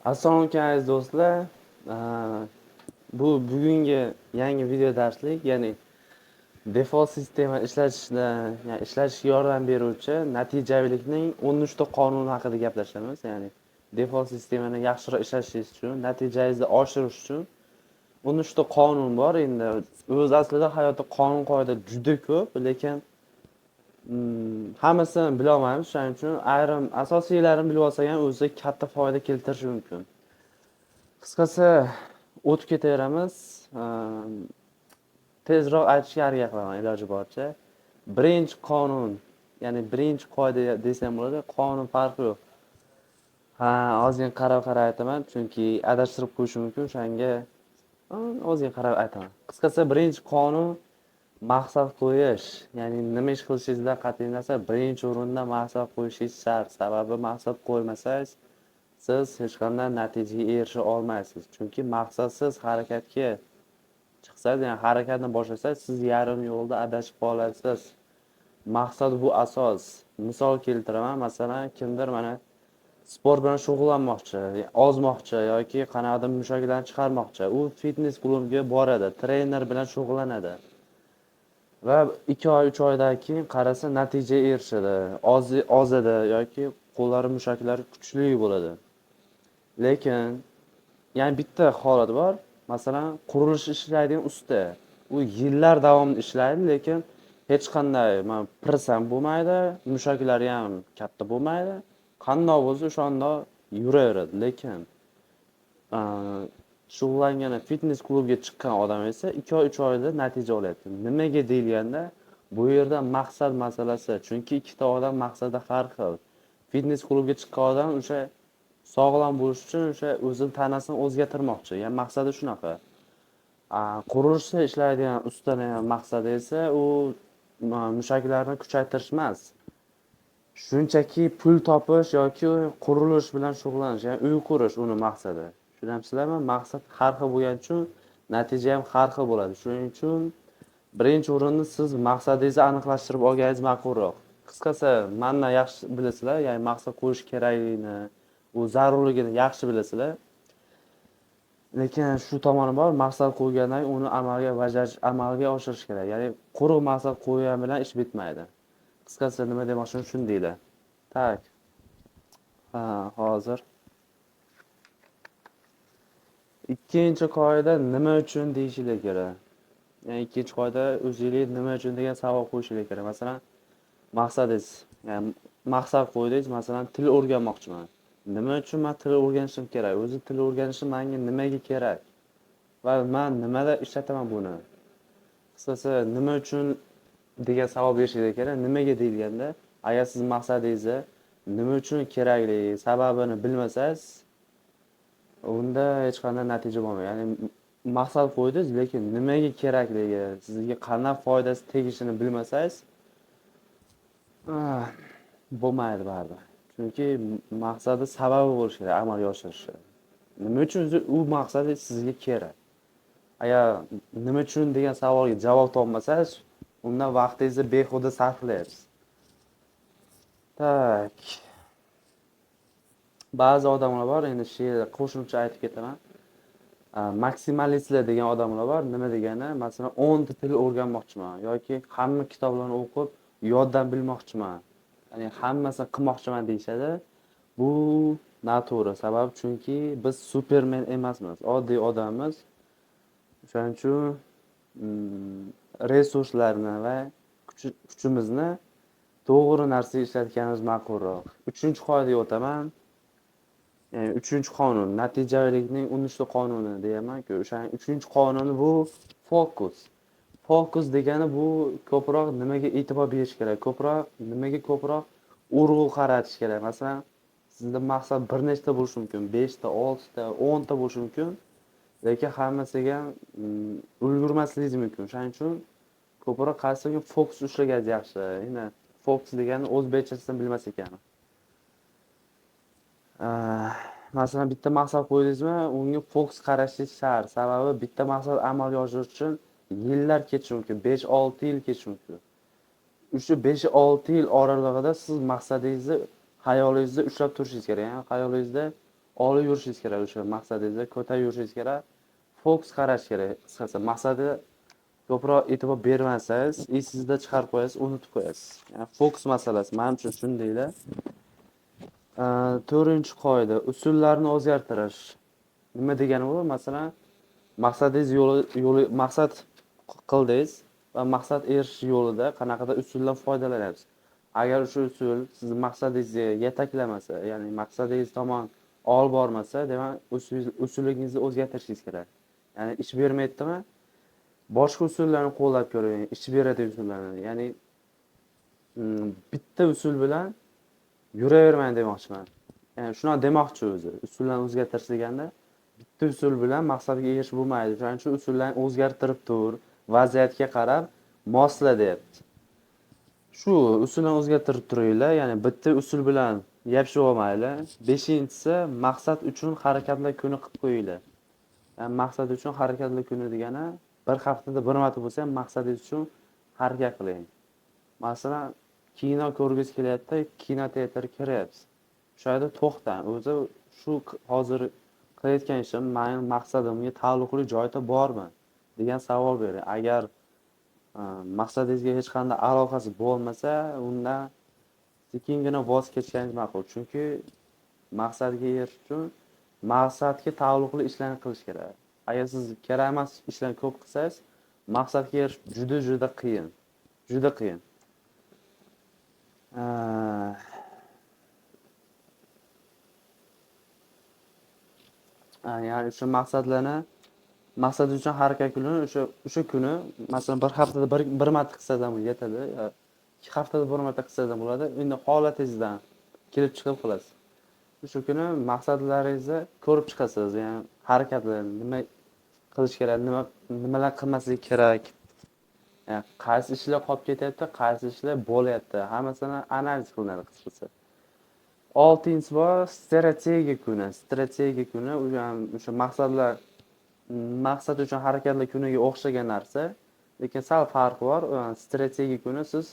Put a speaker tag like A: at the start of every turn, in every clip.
A: Assalomu alaykum aziz do'stlar. Bu bugungi yangi video darslik, ya'ni default sistema ishlatishda, ya'ni ishlatishga yordam beruvchi natijavilikning 13 ta qonuni haqida gaplashamiz. Ya'ni default sistemani yaxshiroq ishlatishingiz uchun, natijangizni oshirish uchun 13 ta qonun bor. Endi o'z aslida hayotda qonun-qoida juda ko'p, lekin hammasini bila olmaymiz. Shuning uchun ayrim asosiylarini bilib olsak ham o'ziga katta foyda keltirishi mumkin. Qisqasi o'tib ketaveramiz. Tezroq aytishga harakat qilaman iloji boricha. Birinchi qonun, ya'ni birinchi qoida desam bo'ladi. Qonun farqi yo'q. Ozgina qarab aytaman, chunki adashtirib qo'yishi mumkin. O'shanga ozgina qarab aytaman. Qisqasi birinchi qonun maqsad qo'yish. Ya'ni nima ish qilishingizdan qat'iy nazar birinchi o'rinda maqsad qo'yishingiz shart. Sababi maqsad qo'ymasangiz siz hech qanday natijaga erisha olmaysiz. Chunki maqsadsiz harakatga chiqsangiz, ya'ni harakatni boshlasangiz, siz yarim yo'lda adashib qolasiz. Maqsad bu asos. Misol keltiraman, masalan, kimdir mana sport bilan shug'ullanmoqchi, ozmoqchi yoki qanaqadir mushaklarni chiqarmoqchi. U fitness klubiga boradi, trener bilan shug'ullanadi. Va 2 oy, 3 oydan keyin qarasa natijaga erishadi. Ozadi yoki qo'llari mushaklari kuchli bo'ladi. Lekin ya'ni bitta holat bor. Masalan, qurilish ishlaydigan usta. U yillar davomida ishlaydi, lekin hech qanday press ham bo'lmaydi, mushaklari ham katta bo'lmaydi. Qandoq bo'lsa o'shanda yuraveradi. Lekin shug'ullangan fitness klubiga chiqqan odam esa 2 oy, 3 oyda natija olyapti. Nimaga deyilganda, bu yerda maqsad masalasi. Chunki ikkita odam maqsadi har xil. Fitness klubiga chiqqan odam o'sha sog'lom bo'lish uchun o'sha o'zini tanasini o'zgartirmoqchi. Ya'ni maqsadi shunaqa. Qurilishda ishlaydigan ustaning maqsadi esa u mushaklarni kuchaytirish emas. Shunchaki pul topish yoki qurilish bilan shug'ullanish, ya'ni uy qurish uni maqsadi. Tushunamsizlarmi? Maqsad har xil bo'lgani uchun natija ham har xil bo'ladi. Shuning uchun birinchi o'rinda siz maqsadingizni aniqlashtirib olganingiz ma'qulroq. Qisqasi, mendan yaxshi bilasizlar, ya'ni maqsad qo'yish kerakligini, u zarurligini yaxshi bilasizlar. Lekin shu tomoni bor, maqsad qo'ygandan uni amalga oshirish kerak. Ya'ni quruq maqsad qo'ygan bilan ish bitmaydi. Qisqasi nima demoqchim shuni deydi. Tak. Hozir ikkinchi qoida nima uchun deyishingiz kerak. Ya'ni ikkinchi qoida o'zingiz nima uchun degan savol qo'yishingiz kerak. Masalan, maqsadingiz, ya'ni maqsad qo'ydingiz, masalan, til o'rganmoqchiman. Nima uchun men til o'rganishim kerak? O'zi til o'rganishim menga nimaga kerak? Va men nimada ishlataman buni? Qisqasi, nima uchun degan savol berishingiz kerak. Nimaga deyilganda, agar siz maqsadingizni nima uchun kerakligi, sababini bilmasangiz, unda hech qanday natija bo'lmaydi. Ya'ni maqsad qo'ydingiz, lekin nimaga kerakligi, sizga qanday foydasi tegishini bilmasangiz, bo'lmaydi baribir. Chunki maqsadi sababi bo'lishi kerak amalga oshirishi. Nima uchun u maqsadi sizga kerak? Agar nima uchun degan savolga javob topmasangiz, unda vaqtingizni behuda sarflaysiz. Tak. Ba'zi odamlar bor, endi she'r qo'shimcha aytib ketaman. Maksimalistlar degan odamlar bor. Nima degani? Masalan, 10 ta til o'rganmoqchiman yoki hamma kitoblarni o'qib yoddan bilmoqchiman. Ya'ni hammasini qilmoqchiman deyshadi. Bu noto'g'ri. Sabab chunki biz supermen emasmiz, oddiy odammiz. Shuning uchun resurslarni va kuchimizni to'g'ri narsaga ishlatganimiz ma'qulroq. 3-qoidaga o'taman. Ya'ni 3-qonun, natijavilikning 13 ta qonuni deyaman-ku. O'shaning 3-qonuni bu fokus. Fokus degani bu ko'proq nimaga e'tibor berish kerak, ko'proq urg'u qaratish kerak. Masalan, sizning maqsad bir nechta bo'lishi mumkin, 5 ta, 6 ta, 10 ta bo'lishi mumkin. Lekin hammasiga ulgurmasligingiz mumkin. Shuning uchun ko'proq qaysiga fokus ushlaganimiz yaxshi. Ya'ni fokus degani o'zbekchasini bilmas ekan. Masalan, bitta maqsad qo'ydingizmi, unga fokus qarashingiz shart. Sababi bitta maqsad amalga oshirish uchun yillar ketishi mumkin, 5-6 yil ketishi mumkin. O'sha 5-6 yil oralig'ida siz maqsadingizni xayolingizda ushlab turishingiz kerak. Ya'ni xayolingizda olib yurishingiz kerak, o'sha maqsadingizga ko'tarib yurishingiz kerak. Fokus qarash kerak. Qisqasi maqsadi ko'proq e'tibor bermasangiz, esingizda chiqarib qo'yasiz, unutib qo'yasiz. Yani fokus masalasi. Menimcha shundaylar. 4-qoida usullarni o'zgartirish. Nima degani bu? Masalan, maqsadingiz yo'li maqsad qildingiz va maqsad erishish yo'lida qanaqadir usuldan foydalanyapsiz. Agar o'sha usul sizni maqsadingizga yetaklamasa, ya'ni maqsadingiz tomon olib bormasa, demak usulingizni o'zgartirishingiz kerak. Ya'ni ish bermaydimi? Boshqa usullarni qo'llab ko'ring, ish beradigan usullarni. Ya'ni bitta usul bilan yuravermang demoqchiman. Ya'ni shuni demoqchi o'zi. Usullarni o'zgartirish deganda bitta usul bilan maqsadga erishib bo'lmaydi. Shuning uchun usullarni o'zgartirib tur, vaziyatga qarab mosla deyapti. Shu usulni o'zgartirib turinglar, ya'ni bitta usul bilan yopishib olmaylar. 5-si maqsad uchun harakatlar kuni qilib qo'yinglar. Yani maqsad uchun harakatlar kuni degani bir haftada bir marta bo'lsa ham maqsadingiz uchun harakat qiling. Masalan, kino ko'rgingiz kelyapti, kinoteatrga kiryapsiz. Shu yerda to'xtang. O'zi shu hozir qilayotgan ishim mening maqsadimga taalluqli joyda bormi degan savol bering. Agar maqsadingizga hech qanday aloqasi bo'lmasa, unda sekingina voz kechganingiz ma'qul. Chunki maqsadga erishish uchun maqsadga taalluqli ishlarni qilish kerak. Agar siz kerak emas ishlarni ko'p qilsangiz, maqsadga erishish juda qiyin. Juda qiyin. Ya'ni o'sha maqsad uchun harakat qiling. O'sha kuni, masalan, bir haftada bir marta qilsangiz ham yetadi. 2 haftada bir marta qilsangiz ham bo'ladi. Endi holatingizdan kelib chiqib qilasiz. O'sha kuni maqsadlaringizni ko'rib chiqasiz. Ya'ni harakatlar nima qilish kerak, nimalar qilmaslik kerak. Yani qaysi ishlar qolib ketyapti, qaysi ishlar bo'lyapti. Hammasini analiz qilinadi qisqasi. 6-si bor strategiya kuni. Strategiya kuni o'sha maqsad uchun harakatlar kuniga o'xshagan narsa, lekin sal farqi bor. Strategiya kuni siz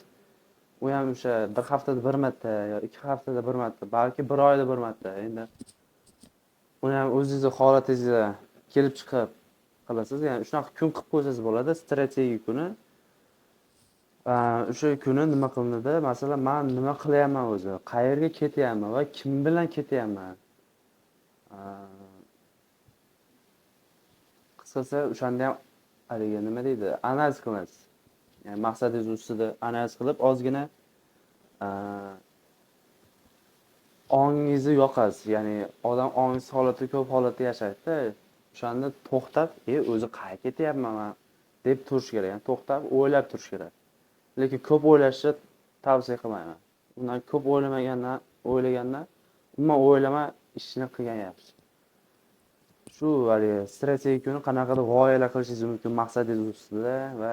A: u ham o'sha bir haftada bir marta yo 2 haftada bir marta, balki bir oyda bir marta. Endi uni ham o'zingizning holatingizga kelib chiqib qilasiz. Ya'ni shunaqa kun qilib qo'ysangiz bo'ladi. Strategiya kuni. O'sha kuni nima qilinadi? Masalan, men nima qilyapman o'zi, qayerga ketyapman va kim bilan ketyapman. Qisqasi o'shanda ham haligi nima deydi, analiz qilasiz. Ya'ni maqsadingiz ustida analiz qilib, ozgina ongingizni yoqasiz. Ya'ni odam ongsiz holatda ko'p holatda yashaydi-da. O'shanda to'xtab, o'zi qayerga ketyapman men deb turish kerak. Ya'ni to'xtab, o'ylab turish kerak. Lekin ko'p o'ylashni tavsiya qilmayman. Undan ko'p o'ylagandan umuman o'ylamay ishni qilgan yaxshi. Shu strategik kuni qanaqadir g'oyalar qilishingiz mumkin maqsadingiz ustida va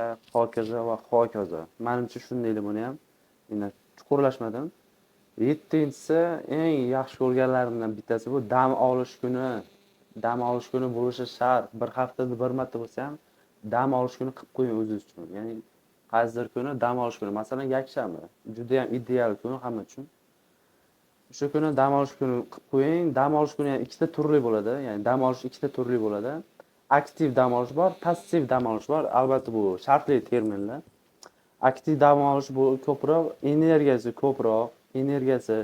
A: hokazo. Menimcha shunday deb buni ham endi chuqurlashmadim. 7-si eng yaxshi ko'rganlarimdan bittasi bu dam olish kuni. Dam olish kuni bo'lishi shart. Bir haftada bir marta bo'lsa ham dam olish kuni qilib qo'ying o'zingiz uchun. Ya'ni qaysidir kuni dam olish kuni, masalan, yakshanba, juda ham ideal kun hamma uchun. O'sha kuni dam olish kuni qilib qo'ying. Dam olish kuni ham ikkita turli bo'ladi. Ya'ni dam olish ikkita turli bo'ladi. Aktiv dam olish bor, passiv dam olish bor. Albatta bu shartli terminlar. Aktiv dam olish bu ko'proq energiyasi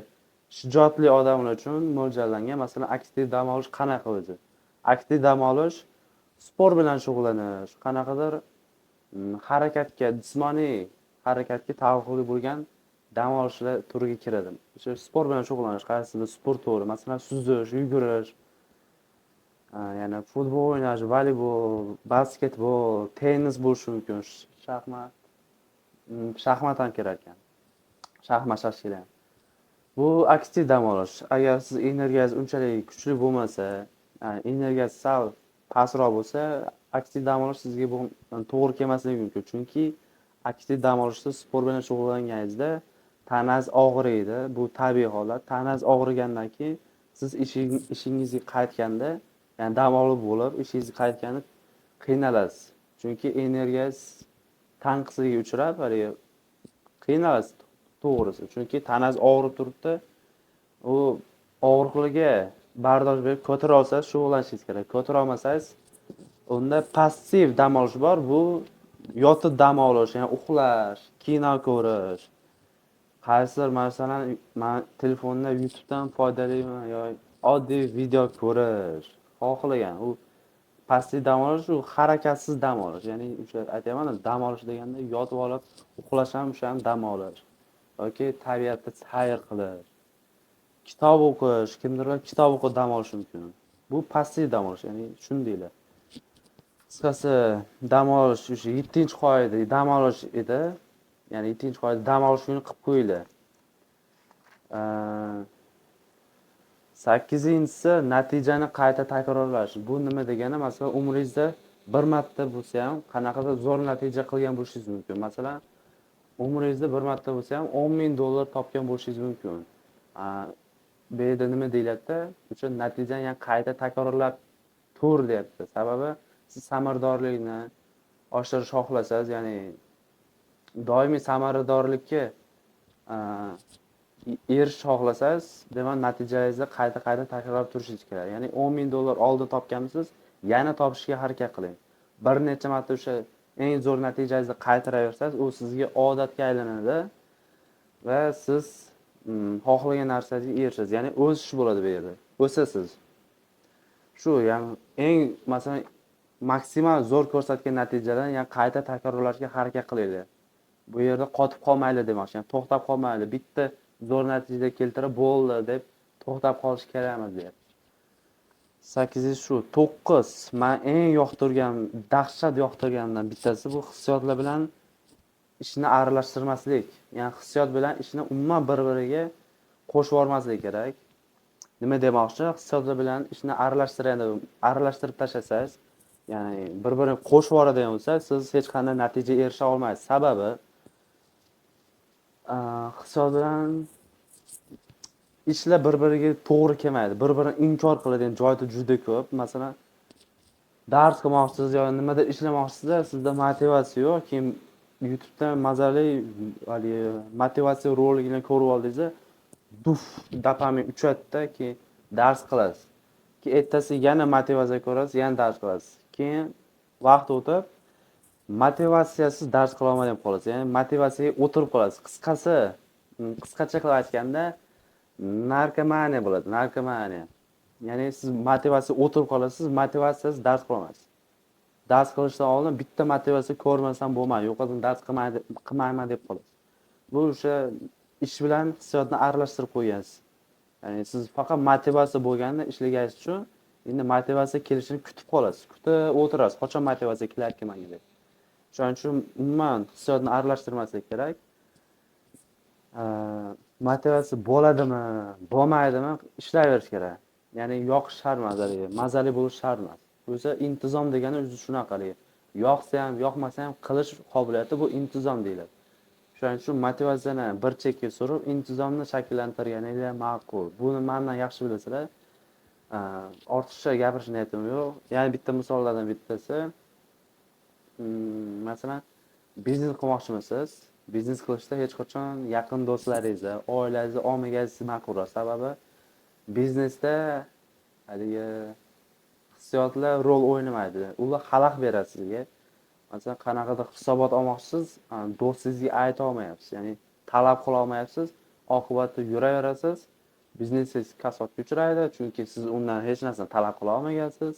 A: shijoatli odamlar uchun mo'ljallangan. Masalan, aktiv dam olish qanaqa o'zi? Aktiv dam olish sport bilan shug'ullanish, qanaqadir harakatga, jismoniy harakatga taalluqli bo'lgan dam olishlar turiga kiradi. O'sha sport bilan shug'ullanish, qaysidir sport turi, masalan, suzish, yugurish, yana futbol o'ynash, voleybol, basketbol, tennis bo'lishi mumkin, shaxmat ham kerak ekan. Shaxmat shashkila. Bu aktiv dam olish. Agar siz energiyangiz unchalik kuchli bo'lmasa, energiyasi sal pastroq bo'lsa, aktiv dam olish sizga bu to'g'ri kelmasligi mumkin. Chunki aktiv dam olishda sport bilan shug'ullanganingizda tanangiz og'riydi. Bu tabiiy holat. Tanangiz og'rigandan keyin siz ishingizga qaytganda, ya'ni dam olib bo'lib, ishingizga qaytganda qiynalasiz. Chunki energiyangiz tanqisligiga uchrab, qiynalasiz to'g'risi. Chunki tanangiz og'rib turibdi. U og'riqligiga bardosh berib ko'tara olsangiz shug'ullanishingiz kerak. Ko'tara olmasangiz, unda passiv dam olish bor. Bu yotib dam olish, ya'ni uxlash, kino ko'rish. Qaysidir masalan, men telefonda YouTube'dan foydaliman yoki oddiy video ko'rish. Xohlagan u passiv dam olish, u harakatsiz dam olish. Ya'ni o'sha aytayman, dam olish deganda yotib olib uxlash ham o'sha ham dam olish. Yoki tabiatda sayr qilish. Kitob o'qish, kimdirlar kitob o'qib dam olishi mumkin. Bu passiv dam olish, ya'ni shundaylar. Qisqasi, dam olish o'sha 7-qoida dam olish edi. Ya'ni 7-qoida dam olish kuni qilib qo'yildi. 8-inchisi natijani qayta takrorlash. Bu nima degani? Masalan, umringizda bir marta bo'lsa ham qanaqadir zo'r natija qilgan bo'lishingiz mumkin. Masalan, umringizda bir marta bo'lsa ham $10,000 topgan bo'lishingiz mumkin. Bu yerda nima deyiladi? O'sha natijani yana qayta takrorlab tur deyapti. Sababi siz samaradorlikni oshirish xohlasangiz, ya'ni doimiy samaradorlikka erishish xohlasangiz, demak natijangizni qayta takrorlab turishingiz kerak. Ya'ni $10,000 oldin topganmisiz, yana topishga harakat qiling. Bir necha marta o'sha eng zo'r natijangizni qaytaraversangiz, u sizga odatga aylanadi va siz xohlagan narsangizga erishasiz. Ya'ni o'sish bo'ladi bu yerda. O'sasiz. Shu, ya'ni eng masalan maksimal zo'r ko'rsatgan natijalarni yana qayta takrorlashga harakat qilinglar. Bu yerda qotib qolmayli demoqchi, ya'ni to'xtab qolmayli. Bitta zo'r natija keltirib bo'ldi deb to'xtab qolish kerak emas deyapti. 8 shu. 9 men eng yoqtirgan, dahshat yoqtirganimdan bittasi bu hissiyotlar bilan ishni aralashtirmaslik. Ya'ni hissiyot bilan ishni umuman bir-biriga qo'shib yormaslik kerak. Nima demoqchi? Hissiyotlar bilan ishni aralashtirib tashlasangiz, ya'ni bir-birini qo'shib yoradigan bo'lsa, siz hech qanday natija erisha olmaysiz. Sababi hissiyot bilan ishlar bir-biriga to'g'ri kelmaydi. Bir-birini inkor qiladigan joyda juda ko'p. Masalan, dars qilmoqchisiz yoki nimada ishlamoqchisiz, sizda motivatsiya yo'q, keyin YouTube'dan mazali motivatsiya roligini ko'rib oldingiz, dopamin uchadi, keyin dars qilasiz. Keyin ertasi yana motivatsiya ko'rasiz, yana dars qilasiz. Keyin vaqt o'tib motivatsiyasiz dars qila olmay qolasiz. Ya'ni motivatsiyaga o'tirib qolasiz. Qisqacha qilib aytganda, narkomaniya bo'ladi, narkomaniya. Ya'ni siz motivatsiya o'tirib qolasiz, motivasiyasiz dars qilolmaysiz. Dars qilishdan oldin bitta motivatsiya ko'rmasam bo'lmaydi, yo'qotib dars qilmayman deb qolasiz. Bu o'sha ish bilan hissiyotni aralashtirib qo'ygansiz. Ya'ni siz faqat motivatsiya bo'lganda ishlagingiz uchun endi motivatsiya kelishini kutib qolasiz. Kutib o'tirasiz, qachon motivatsiya kelarkan menga deb. Shuning uchun umuman hissiyotni aralashtirmaslik kerak. Motivatsiya bo'ladimi, bo'lmaydimi ishlayverish kerak. Ya'ni yoqish shart emas, mazali bo'lish shart emas. O'zi intizom degani o'zi shunaqalik. Yoqsa ham, yoqmasa ham qilish qobiliyati bu intizom deyiladi. Shuning uchun motivatsiyani bir chekka surib, intizomni shakllantirganingiz ma'qul. Buni mendan yaxshi bilasizlar. Ortiqcha gapirish niyatim yo'q. Ya'ni bitta misollardan bittasi, masalan, biznes qilmoqchimisiz? Biznes qilishda hech qachon yaqin do'stlaringizni, oilangizni olmagansiz ma'qulroq. Sababi biznesda haligi hissiyotlar rol o'ynamaydi. Ular xalaqit beradi sizga. Masalan, qanaqadir hisobot olmoqchisiz, do'stingizga ayta olmayapsiz. Ya'ni talab qila olmayapsiz, oqibatda yuraverasiz. Biznesingiz kasodga uchraydi, chunki siz undan hech narsani talab qila olmagansiz.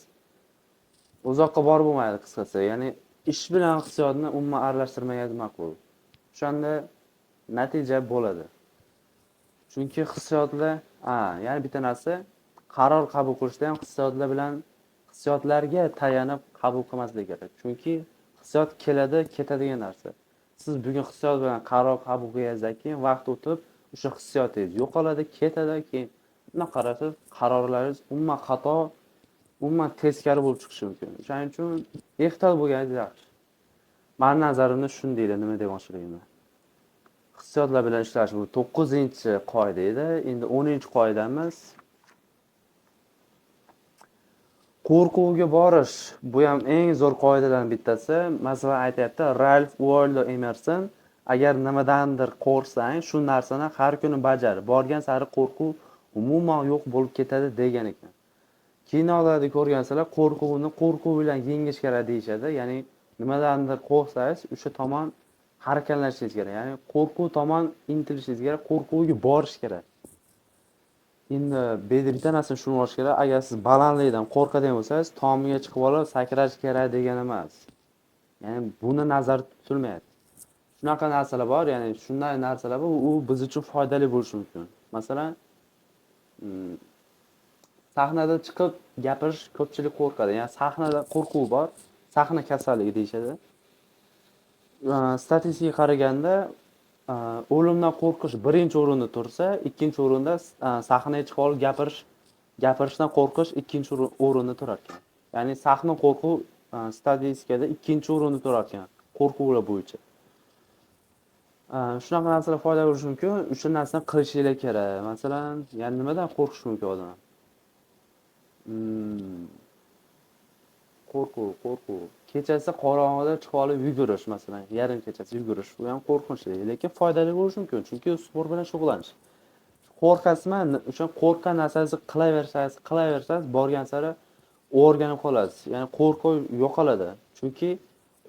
A: Uzoqqa borib bo'lmaydi qisqasi. Ya'ni ish bilan hissiyotni umuman aralashtirmagangiz ma'qul. O'shanda natija bo'ladi. Chunki hissiyotlar, ya'ni bitta narsa, qaror qabul qilishda ham hissiyotlarga tayanib qabul qilmaslik kerak. Chunki hissiyot keladi, ketadigan narsa. Siz bugun hissiyot bilan qaror qabul qilganingizdan keyin vaqt o'tib, o'sha hissiyotingiz yo'qoladi, ketadi, keyin nima qarasiz, qarorlaringiz umuman xato, umuman teskari bo'lib chiqishi mumkin. Shuning uchun ehtiyot bo'lganingiz yaxshi. Mening nazarimda shundaylar, nima demoqchiligimni. Hissiyotlar bilan ishlash bu 9-qoida edi. Endi 10-qoidamiz. Qo'rquvga borish. Bu ham eng zo'r qoidalardan bittasi. Masalan, aytayapti Ralph Waldo Emerson, agar nimadandir qo'rqsang, shu narsani har kuni bajar. Borgan sari qo'rquv umuman yo'q bo'lib ketadi degan ekan. Kinolarda ko'rgansizlar, qo'rquvni qo'rquv bilan yengish kerak deyishadi. Ya'ni nimadandir qo'rqsangiz, o'sha tomon harakatlanishingiz kerak. Ya'ni qo'rquv tomon intilishingiz kerak, qo'rquvga borish kerak. Endi bitta narsani tushunib olish kerak. Agar siz balandlikdan qo'rqadigan bo'lsangiz, tomiga chiqib olib sakrash kerak degani emas. Ya'ni buni nazarda tutilmayapti. Shunaqa narsalar bor, ya'ni shunday narsalar bor, u biz uchun foydali bo'lishi mumkin. Masalan, sahnada chiqib gapirish ko'pchilik qo'rqadi. Ya'ni sahnada qo'rquv bor, sahna kasalligi deyishadi. Statistikaga qaraganda o'limdan qo'rqish birinchi o'rinda tursa, ikkinchi o'rinda sahnaga chiqib olib gapirishdan qo'rqish ikkinchi o'rinda turar ekan. Ya'ni sahna qo'rquv statistikada ikkinchi o'rinda turar ekan, qo'rquvlar bo'yicha. Shunaqa narsalar foyda bo'lishi mumkin, o'sha narsani qilishinglar kerak. Masalan, ya'ni nimadan qo'rqish mumkin odam? Qo'rquv. Kechasi qorong'ida chiqib olib yugurish, masalan, yarim kechasi yugurish, bu ham qo'rqinchli, lekin foydali bo'lishi mumkin, chunki sport bilan shug'ullanish. Qo'rqasizmi, o'sha qo'rqqan narsangizni qilaversangiz, borgan sari o'rganib qolasiz. Ya'ni qo'rquv yo'qoladi. Chunki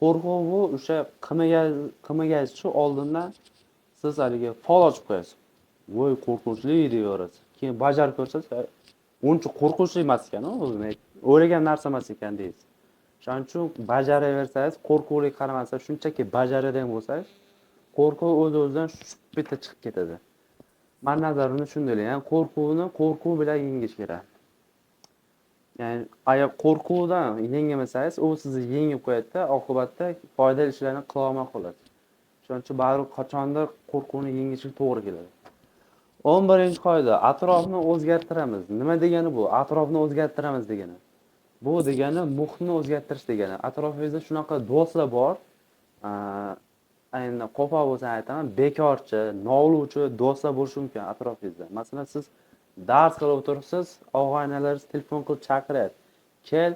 A: qo'rquv bu o'sha qilmaganicha oldindan siz haligi fol ochib qo'yasiz. Voy, qo'rqinchli deyaverasiz. Keyin bajarib ko'rsangiz, uncha qo'rqinchli emas ekan, o'zini o'ylagan narsa emas ekan deysiz. Shuning uchun bajaraversangiz, qo'rquvga qaramasdan shunchaki bajaradigan bo'lsangiz, qo'rquv o'z-o'zidan bitta chiqib ketadi. Men nazarimda shunday, ya'ni qo'rquvni qo'rquv bilan yengish kerak. Ya'ni agar qo'rquvdan yengolmasangiz, u sizni yengib qo'yadi-da, oqibatda foydali ishlarni qila olmay qolasiz. Shuning uchun baribir qachondir qo'rquvni yengishga to'g'ri keladi. 11-qoida, atrofni o'zgartiramiz. Nima degani bu? Atrofni o'zgartiramiz degani. Bu degani muhitni o'zgartirish degani. Atrofingizda shunaqa do'stlar bor, aynan qo'pol bo'lsa aytaman, bekorchi, novluvchi do'stlar bo'lishi mumkin atrofingizda. Masalan, siz dars qilib o'tiribsiz, og'aynilaringiz telefon qilib chaqiryapti. Kel,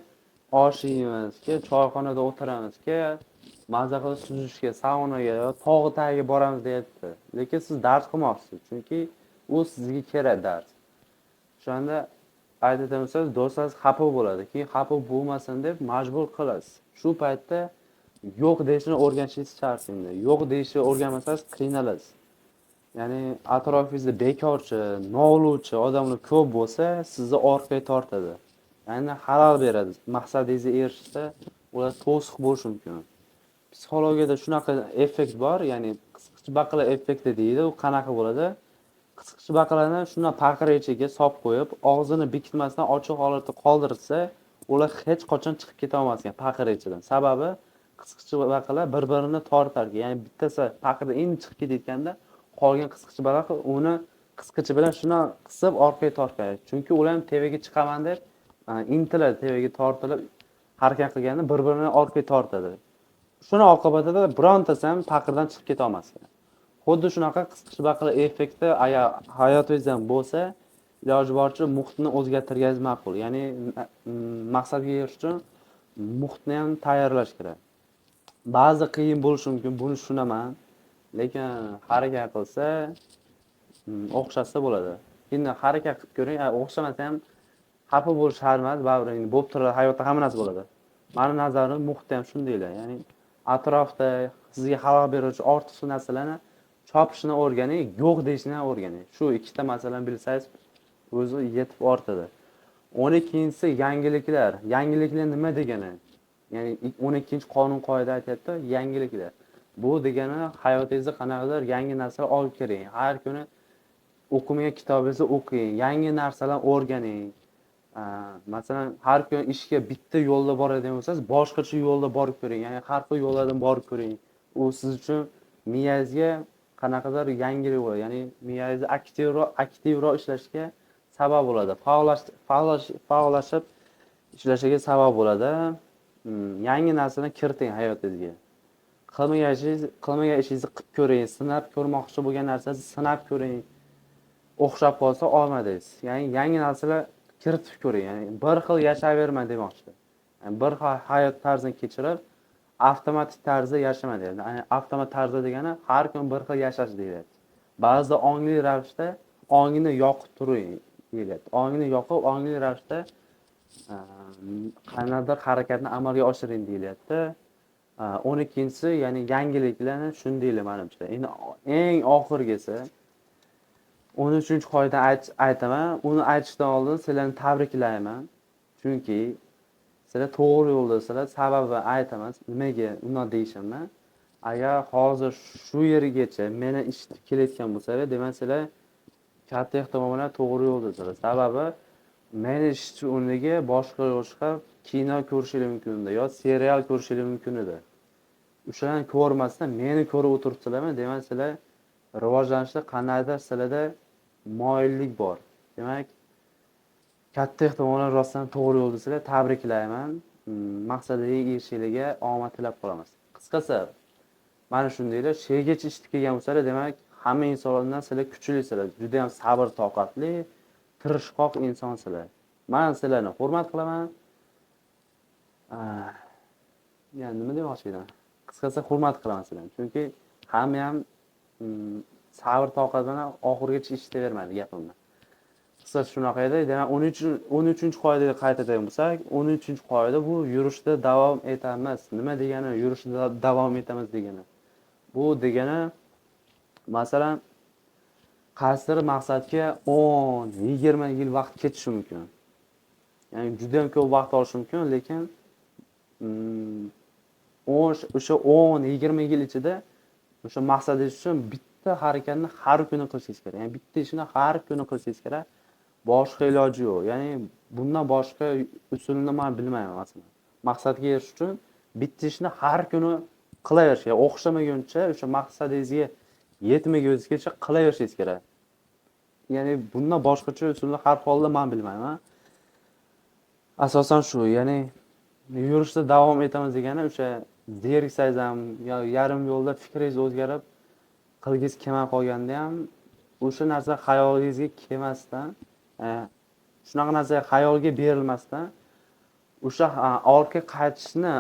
A: osh yeymiz, kel, choyxonada o'tiramiz, kel, maza qilib suzishga, saunaga, tog' tagiga boramiz deyapti. Lekin siz dars qilmoqchisiz, chunki u sizga kerak dars. O'shanda aytadigansiz, do'stlaringiz xafa bo'ladi. Keyin xafa bo'lmasin deb majbur qilasiz. Shu paytda yo'q deyishni o'rganishingiz shart endi. Yo'q deyishni o'rganmasangiz qiynalasiz. Ya'ni atrofingizda bekorchi, novluvchi odamlar ko'p bo'lsa, sizni orqaga tortadi. Ya'ni xalal beradi. Maqsadingizga erishishda ular to'siq bo'lishi mumkin. Psixologiyada shunaqa effekt bor, ya'ni qisqichbaqalar baqalar effekti deydi. U qanaqa bo'ladi? Qisqichbaqalarni shuna paqir ichiga solib qo'yib, og'zini bekitmasdan ochiq holatda qoldirsa, ular hech qachon chiqib keta olmas ekan paqir ichidan. Sababi qisqichbaqalar bir-birini tortar. Ya'ni bittasi paqirdan endi chiqib ketayotganda, qolgan qisqichbaq uni qisqichi bilan shuna qisib orqaga tortadi. Chunki ular ham tevaga chiqaman deb intiladi, tevaga tortilib harakat qilganda bir-birini orqaga tortadi. Shuni oqibatida birontasi ham paqirdan chiqib keta olmas ekan. Xuddi shunaqa qisqichbaqalar effekti agar hayotingizda ham bo'lsa, iloji boricha muhitni o'zgartirganingiz ma'qul. Ya'ni maqsadga erishish uchun muhitni ham tayyorlash kerak. Ba'zi qiyin bo'lishi mumkin, buni tushunaman. Lekin harakat qilsa, o'xshasa bo'ladi. Endi harakat qilib ko'ring, o'xshamasa ham xafa bo'lish shart emas, baribir bo'lib turadi, hayotda hamma narsa bo'ladi. Meni nazarim muhitda ham shundaylar. Ya'ni atrofda sizga xalal beruvchi ortiqcha narsalarni chopishni o'rganing, yo'q deyishni o'rganing. Shu ikkita masalani bilsangiz, o'zi yetib ortadi. 12-si yangiliklar. Yangiliklar nima degani? Ya'ni 12-qonun qoida aytayapti, yangiliklar. Bu degani hayotingizda qanaqadir yangi narsalar olib kiring. Har kuni o'qimagan kitobingizni o'qing, yangi narsalar o'rganing. Masalan, har kuni ishga bitta yo'lda boradigan bo'lsangiz, boshqacha yo'lda borib ko'ring. Ya'ni har xil yo'llardan borib ko'ring. U siz uchun miyangizga qanaqadir yangilik bo'ladi. Ya'ni miyangiz aktivroq ishlashga sabab bo'ladi. Faollashib ishlashiga sabab bo'ladi. Yangi narsani kiriting hayotingizga. Qilmagan ishingizni qilib ko'ring, sinab ko'rmoqchi bo'lgan narsangizni sinab ko'ring. O'xshab qolsa olmadingiz. Ya'ni yangi narsalar kiritib ko'ring. Ya'ni bir xil yashayvermang demoqchi. Ya'ni bir xil hayot tarzini kechirib, avtomatik tarzda yashama deydi. Ya'ni avtomat tarzda degani har kun bir xil yashash deydi. Ba'zida ongli ravishda ongni yoqib turing. deyilyapti. Ongni yoqib, ongli ravishda e, qandaydir harakatni amalga oshiring deyilyapti. 12-si, ya'ni yangiliklarni shuni deylar menimcha. Endi eng oxirgisi 13-qoidani aytaman. Uni aytishdan oldin sizlarni tabriklayman. Chunki sizlar to'g'ri yo'ldasizlar. Sababini aytaman. Nimaga unday deyishimni. Agar hozir shu yergacha meni eshitib kelayotgan bo'lsalar, demak sizlar katta ehtimol bilan to'g'ri yo'ldasizlar. Sababi meni eshitish o'rniga boshqa kino ko'rishingiz mumkin edi yo serial ko'rishingiz mumkin edi. O'shalarni ko'rmasdan meni ko'rib o'tiribsizlarmi? Demak sizlar rivojlanishda qandaydir sizlarda moyillik bor. Demak, katta ehtimol bilan rostdan to'g'ri yo'ldasizlar. Tabriklayman. Maqsadiga erishishingizga omad tilab qolamiz. Qisqasi, mana shundaylar, shegacha eshitib kelgan bo'lsalar, demak, hamma insonlardan sizlar kuchlisizlar. Juda ham sabr toqatli, tirishqoq insonsizlar. Men sizlarni hurmat qilaman. Yani nima demoqchi edim? Qisqasi hurmat qilaman sizlarni. Chunki hamma ham sabr toqat bilan oxirigacha eshitavermadi gapimni. Qisqasi shunaqa edi. Demak, 13-qoidaga qaytadan bo'lsak, 13-qoida bu yurishda davom etamiz. Nima degani yurishda davom etamiz degani? Bu degani, masalan, qaysidir maqsadga 10-20 yil vaqt ketishi mumkin. Ya'ni juda ham ko'p vaqt olishi mumkin, lekin o'sha 10-20 yil ichida o'sha maqsadingiz uchun bitta harakatni har kuni qilishingiz kerak. Ya'ni bitta ishni har kuni qilishingiz kerak. Boshqa iloji yo'q. Ya'ni bundan boshqa usulni men bilmayman masalan. Maqsadga erishish uchun bitta ishni har kuni qilaverish, ya'ni o'xshamaguncha o'sha maqsadingizga yetmagunizgacha qilaverishingiz kerak. Ya'ni bundan boshqacha usulni har holda men bilmayman. Asosan shu, ya'ni yurishda davom etamiz degani o'sha zeriksangiz ham yo yarim yo'lda fikringiz o'zgarib qilgingiz kelmay qolganda ham o'sha narsa xayolingizga kelmasdan, shunaqa narsa xayolga berilmasdan, o'sha ortga qaytishni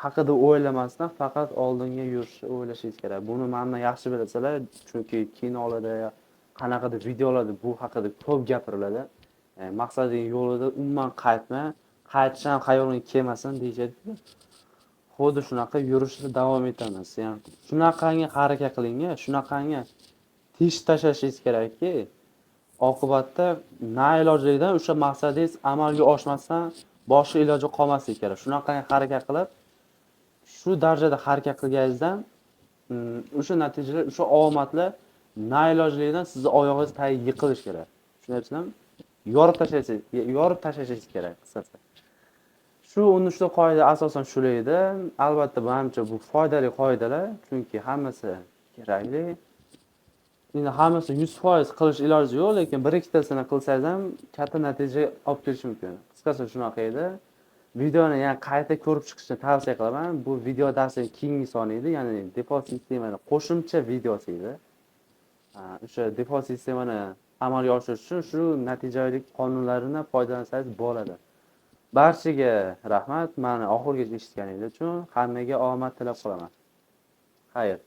A: haqida o'ylamasdan faqat oldinga yurishni o'ylashingiz kerak. Buni mendan yaxshi bilasizlar, chunki kinolarda yo qanaqadir videolarda bu haqida ko'p gapiriladi. Maqsading yo'lida umuman qaytma, qaytish ham xayolingga kelmasin deyishadi. Xuddi shunaqa yurishda davom etamiz. Ya'ni shunaqangi harakat qiling, shunaqangi tish tashlashingiz kerakki, oqibatda na ilojligidan o'sha maqsadingiz amalga oshmasdan boshqa iloji qolmasligi kerak. Shunaqangi harakat qilib, shu darajada harakat qilganingizdan o'sha natijalar, o'sha omadlar na ilojligidan sizni oyog'ingiz tagiga yiqilish kerak. Tushunyapsizlarmi? Yorib tashlashingiz kerak qisqasi. Shu 13 qoida asosan shular edi. Albatta, menimcha bu foydali qoidalar, chunki hammasi kerakli. Endi hammasi 100% qilish iloji yo'q, lekin bir ikkitasini qilsangiz ham katta natija olib kelish mumkin. Qisqasi shunaqa edi. Videoni yana qayta ko'rib chiqishni tavsiya qilaman. Bu video darsining keyingi soni edi, ya'ni default sistemani qo'shimcha videosi edi. O'sha default sistemani amalga oshirish uchun shu natijalik qonunlaridan foydalansangiz bo'ladi. Barchaga rahmat. Meni oxirigacha eshitganingiz uchun hammaga omad tilab qolaman. Xayr.